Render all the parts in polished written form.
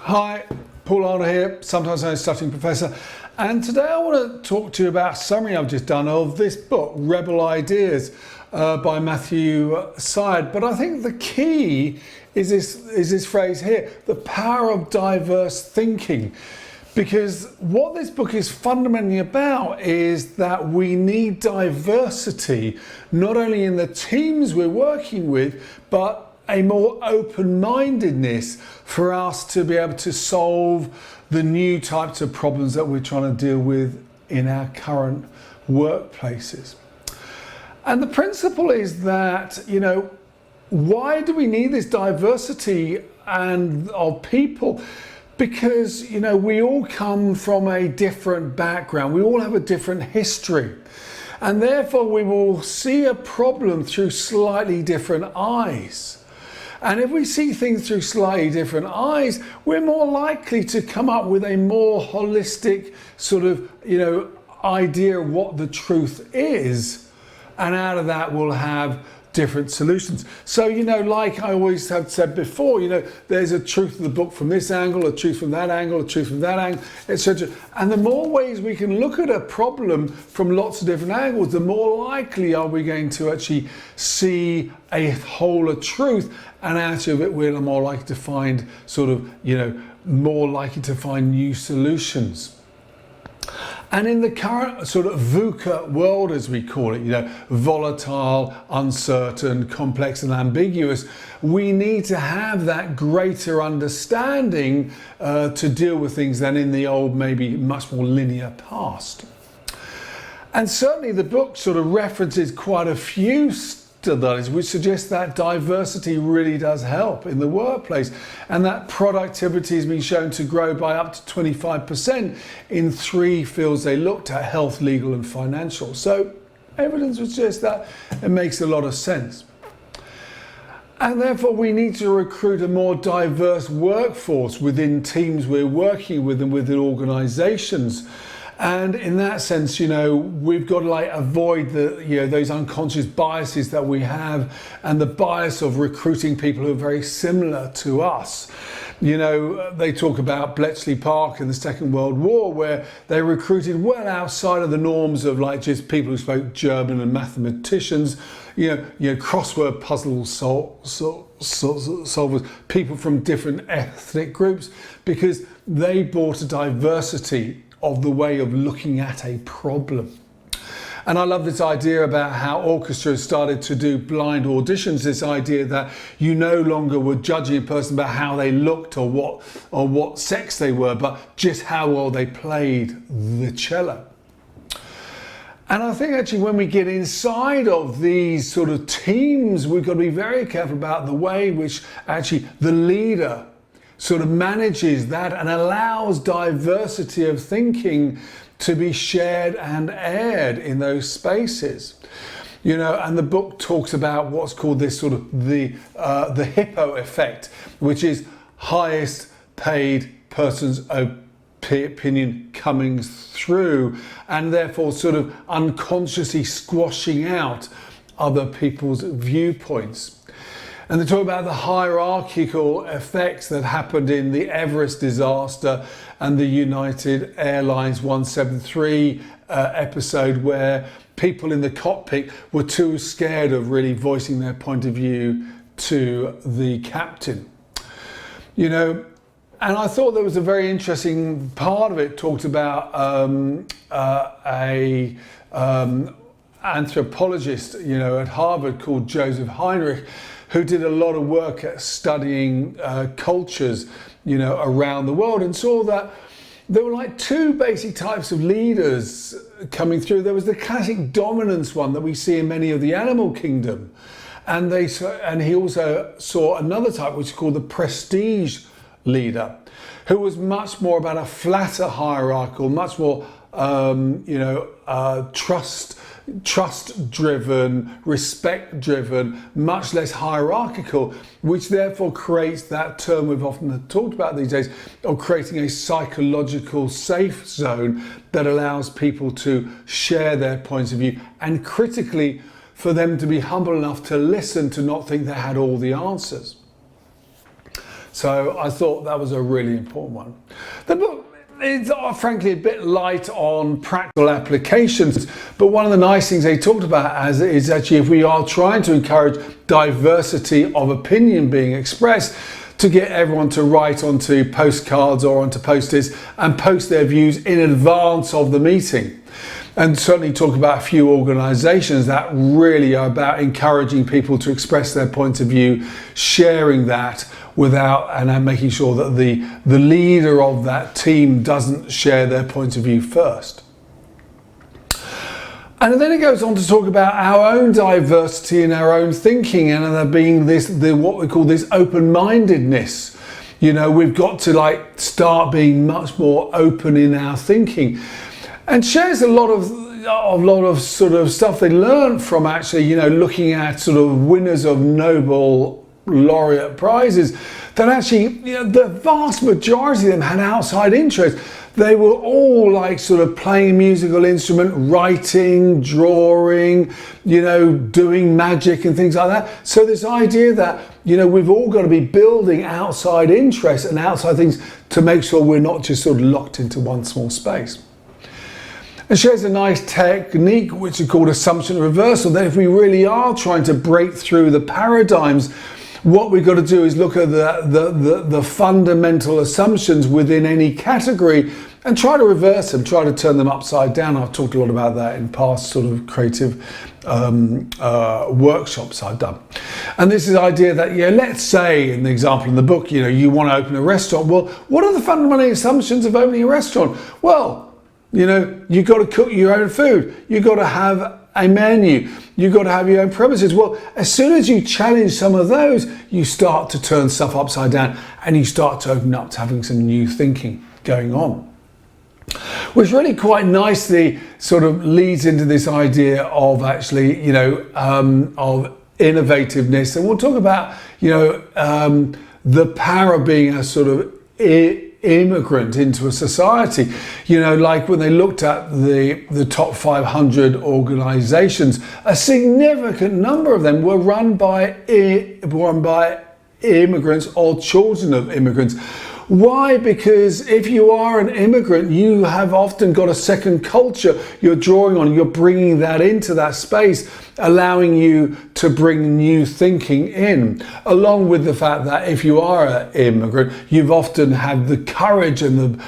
Hi, Paul Arnold here, sometimes known as Stuttering Professor, and today I want to talk to you about a summary I've just done of this book, Rebel Ideas, by Matthew Syed. But I think the key is this phrase here, the power of diverse thinking. Because what this book is fundamentally about is that we need diversity, not only in the teams we're working with, but a more open-mindedness for us to be able to solve the new types of problems that we're trying to deal with in our current workplaces. And the principle is that, why do we need this diversity and of people? Because, we all come from a different background. We all have a different history. And therefore we will see a problem through slightly different eyes. And if we see things through slightly different eyes, we're more likely to come up with a more holistic sort of, idea of what the truth is. And out of that, we'll have different solutions. So, like I always have said before, there's a truth of the book from this angle, a truth from that angle, a truth from that angle, etc. And the more ways we can look at a problem from lots of different angles, the more likely are we going to actually see a whole of truth, and out of it we're more likely to find more likely to find new solutions. And in the current sort of VUCA world, as we call it, volatile, uncertain, complex and ambiguous, we need to have that greater understanding to deal with things than in the old, maybe much more linear past. And certainly the book sort of references quite a few studies which suggest that diversity really does help in the workplace, and that productivity has been shown to grow by up to 25% in 3 fields they looked at: health, legal and financial. So evidence would suggest that it makes a lot of sense. And therefore we need to recruit a more diverse workforce within teams we're working with and within organizations. And in that sense, we've got to avoid those unconscious biases that we have, and the bias of recruiting people who are very similar to us. They talk about Bletchley Park in the Second World War, where they recruited well outside of the norms of just people who spoke German and mathematicians, crossword puzzle solvers, people from different ethnic groups, because they brought a diversity of the way of looking at a problem. And I love this idea about how orchestras started to do blind auditions, this idea that you no longer were judging a person about how they looked or what sex they were, but just how well they played the cello. And I think actually when we get inside of these sort of teams, we've got to be very careful about the way in which actually the leader sort of manages that and allows diversity of thinking to be shared and aired in those spaces. And the book talks about what's called this sort of the hippo effect, which is highest paid person's opinion coming through, and therefore sort of unconsciously squashing out other people's viewpoints. And they talk about the hierarchical effects that happened in the Everest disaster and the United Airlines 173 episode, where people in the cockpit were too scared of really voicing their point of view to the captain. And I thought there was a very interesting part of it, talked about a anthropologist, at Harvard called Joseph Heinrich, who did a lot of work at studying cultures, around the world, and saw that there were 2 basic types of leaders coming through. There was the classic dominance one that we see in many of the animal kingdom, and he also saw another type which is called the prestige leader, who was much more about a flatter hierarchical, much more trust-driven, respect-driven, much less hierarchical, which therefore creates that term we've often talked about these days of creating a psychological safe zone that allows people to share their points of view, and critically for them to be humble enough to listen, to not think they had all the answers. So I thought that was a really important one. The book is frankly a bit light on practical applications, but one of the nice things they talked about is actually if we are trying to encourage diversity of opinion being expressed, to get everyone to write onto postcards or onto post-its and post their views in advance of the meeting. And certainly talk about a few organisations that really are about encouraging people to express their point of view, sharing that without, and making sure that the leader of that team doesn't share their point of view first. And then it goes on to talk about our own diversity and our own thinking, and there being what we call this open-mindedness. You know, we've got to start being much more open in our thinking, and shares a lot of sort of stuff they learned from actually, you know, looking at sort of winners of Nobel laureate prizes, that actually, you know, the vast majority of them had outside interests. They were all sort of playing a musical instrument, writing, drawing, you know, doing magic and things like that. So this idea that, you know, we've all got to be building outside interests and outside things to make sure we're not just sort of locked into one small space. And shares a nice technique which is called assumption reversal, that if we really are trying to break through the paradigms, what we've got to do is look at the fundamental assumptions within any category and try to reverse them, try to turn them upside down. I've talked a lot about that in past sort of creative workshops I've done. And this is the idea that, yeah, let's say in the example in the book, you know, you want to open a restaurant. Well, what are the fundamental assumptions of opening a restaurant? Well, you know, you've got to cook your own food. You've got to have a menu. You've got to have your own premises. Well, as soon as you challenge some of those, you start to turn stuff upside down and you start to open up to having some new thinking going on. Which really quite nicely sort of leads into this idea of actually, you know, of innovativeness. And we'll talk about, you know, the power of being a sort of immigrant into a society. You know, like when they looked at the top 500 organizations, a significant number of them were run by immigrants or children of immigrants. Why? Because if you are an immigrant, you have often got a second culture you're drawing on. You're bringing that into that space, allowing you to bring new thinking in, along with the fact that if you are an immigrant, you've often had the courage and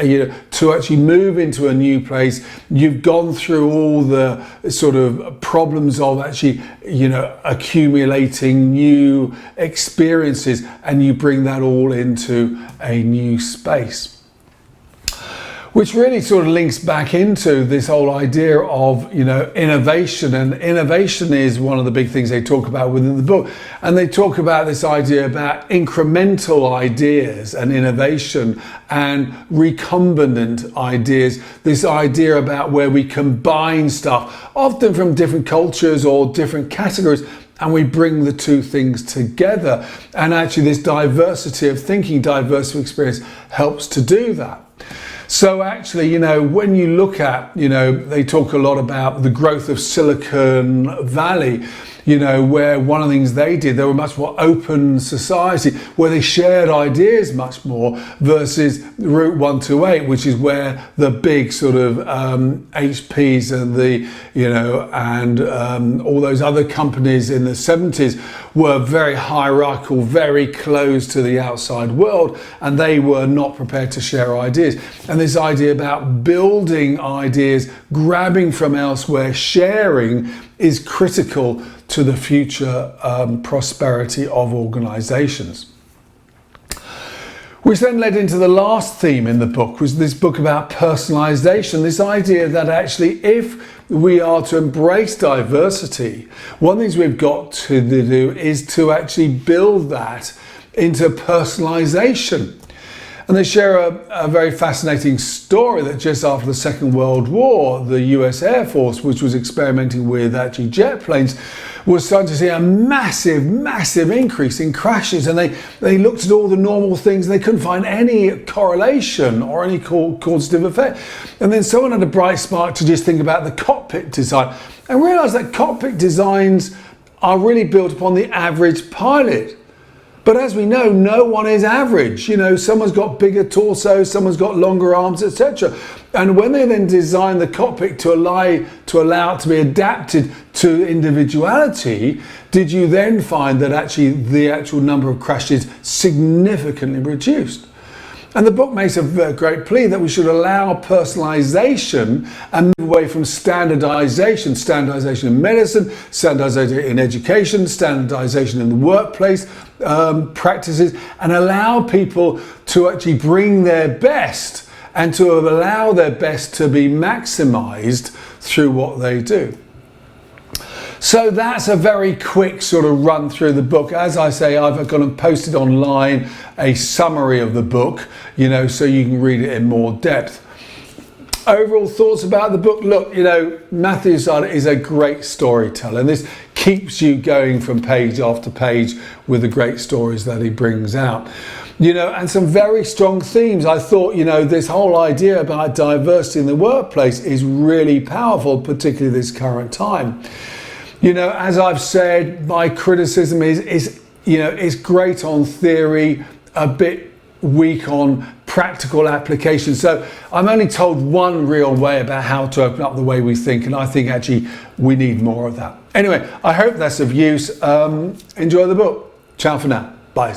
you know, to actually move into a new place. You've gone through all the sort of problems of actually, you know, accumulating new experiences, and you bring that all into a new space. Which really sort of links back into this whole idea of, you know, innovation. And innovation is one of the big things they talk about within the book. And they talk about this idea about incremental ideas and innovation and recombinant ideas. This idea about where we combine stuff, often from different cultures or different categories, and we bring the two things together. And actually this diversity of thinking, diversity of experience helps to do that. So actually, you know, when you look at, you know, they talk a lot about the growth of Silicon Valley, you know, where one of the things they did, they were a much more open society where they shared ideas much more versus Route 128, which is where the big sort of HPs and the, you know, and all those other companies in the 70s were very hierarchical, very close to the outside world, and they were not prepared to share ideas. And this idea about building ideas, grabbing from elsewhere, sharing is critical to the future prosperity of organizations. Which then led into the last theme in the book, was this book about personalization, this idea that actually if we are to embrace diversity, one of the things we've got to do is to actually build that into personalization. And they share a very fascinating story that just after the Second World War, the US Air Force, which was experimenting with actually jet planes, was starting to see a massive increase in crashes. And they looked at all the normal things and they couldn't find any correlation or any causative effect. And then someone had a bright spark to just think about the cockpit design and realized that cockpit designs are really built upon the average pilot. But as we know, no one is average. You know, someone's got bigger torso, someone's got longer arms, etc. And when they then design the cockpit to allow it to be adapted to individuality, did you then find that actually the actual number of crashes significantly reduced? And the book makes a great plea that we should allow personalisation and move away from standardisation in medicine, standardisation in education, standardisation in the workplace practices, and allow people to actually bring their best and to allow their best to be maximised through what they do. So that's a very quick sort of run through the book. As I say, I've gone and posted online a summary of the book, you know, so you can read it in more depth. Overall thoughts about the book. Look, you know, Matthew Syed is a great storyteller, and this keeps you going from page after page with the great stories that he brings out. You know, and some very strong themes. I thought, you know, this whole idea about diversity in the workplace is really powerful, particularly this current time. You know, as I've said, my criticism is you know, it's great on theory, a bit weak on practical application. So I'm only told one real way about how to open up the way we think, and I think actually we need more of that. Anyway, I hope that's of use. Enjoy the book. Ciao for now. Bye.